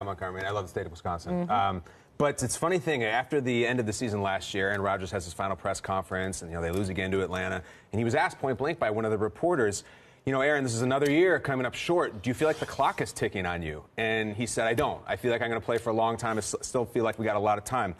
Montgomery. I love the state of Wisconsin. But it's a funny thing. After the end of the season last year, and Rodgers has his final press conference, and they lose again to Atlanta, and he was asked point blank by one of the reporters, Aaron, this is another year coming up short. Do you feel like the clock is ticking on you? And he said, I don't. I feel like I'm going to play for a long time. I still feel like we got a lot of time.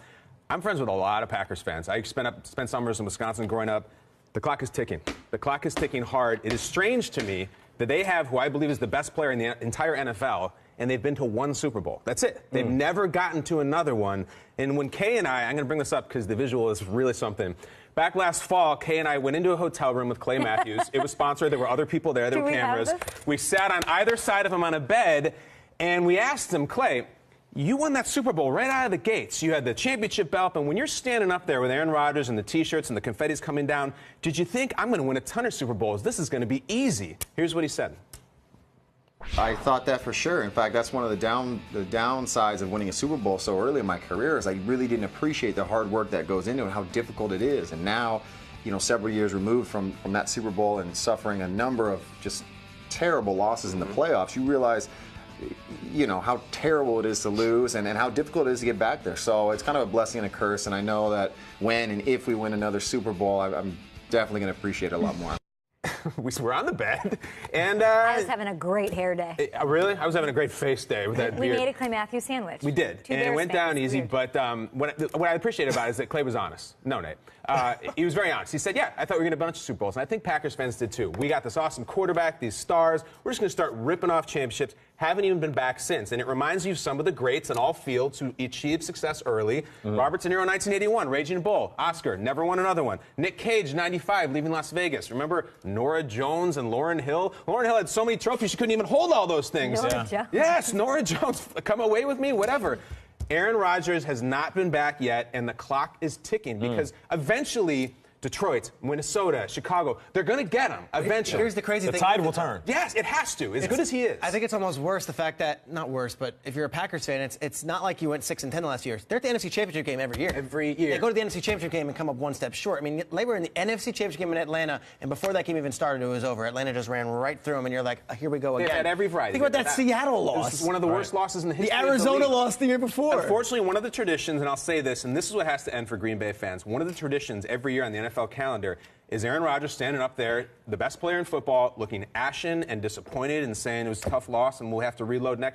I'm friends with a lot of Packers fans. I spent summers in Wisconsin growing up. The clock is ticking. The clock is ticking hard. It is strange to me that they have who I believe is the best player in the entire NFL, and they've been to one Super Bowl. That's it. They've never gotten to another one. And when Kay and I'm going to bring this up because the visual is really something. Back last fall, Kay and I went into a hotel room with Clay Matthews. It was sponsored. There were other people there. There were cameras. We sat on either side of him on a bed, and we asked him, Clay, you won that Super Bowl right out of the gates. You had the championship belt, and when you're standing up there with Aaron Rodgers and the T-shirts and the confetti's coming down, did you think, I'm going to win a ton of Super Bowls? This is going to be easy. Here's what he said. I thought that for sure. In fact, that's one of the downsides of winning a Super Bowl so early in my career is I really didn't appreciate the hard work that goes into it and how difficult it is. And now, several years removed from that Super Bowl and suffering a number of just terrible losses in the playoffs, you realize how terrible it is to lose and how difficult it is to get back there. So it's kind of a blessing and a curse, and I know that when and if we win another Super Bowl, I'm definitely going to appreciate it a lot more. We were on the bed, and I was having a great hair day. Really? I was having a great face day with that beard. We made a Clay Matthews sandwich. We did, and it went down easy. But what I appreciate about it is that Clay was honest. No, Nate. He was very honest. He said, yeah, I thought we were going to win a bunch of Super Bowls, and I think Packers fans did too. We got this awesome quarterback, these stars. We're just going to start ripping off championships. Haven't even been back since. And it reminds you of some of the greats in all fields who achieved success early. Robert De Niro, 1981, Raging Bull. Oscar, never won another one. Nick Cage, 95, leaving Las Vegas. Remember Nora Jones and Lauryn Hill? Lauryn Hill had so many trophies she couldn't even hold all those things. Nora Jones. Yes, Nora Jones. Come away with me, whatever. Aaron Rodgers has not been back yet, and the clock is ticking because eventually Detroit, Minnesota, Chicago, they're going to get him eventually. Here's the crazy thing. The tide will turn. Yes, it has to, as good as he is. I think it's almost worse, the fact that, not worse, but if you're a Packers fan, it's not like you went 6-10 the last year. They're at the NFC Championship game every year. Every year. They go to the NFC Championship game and come up one step short. I mean, they were in the NFC Championship game in Atlanta, and before that game even started, it was over. Atlanta just ran right through them, and you're like, oh, here we go again. They've had every variety. Think about that Seattle loss. This is one of the worst losses in the history of the Arizona league. Loss the year before. Unfortunately, one of the traditions, and I'll say this, and this is what has to end for Green Bay fans, one of the traditions every year on the NFL calendar is Aaron Rodgers standing up there, the best player in football, looking ashen and disappointed and saying it was a tough loss and we'll have to reload next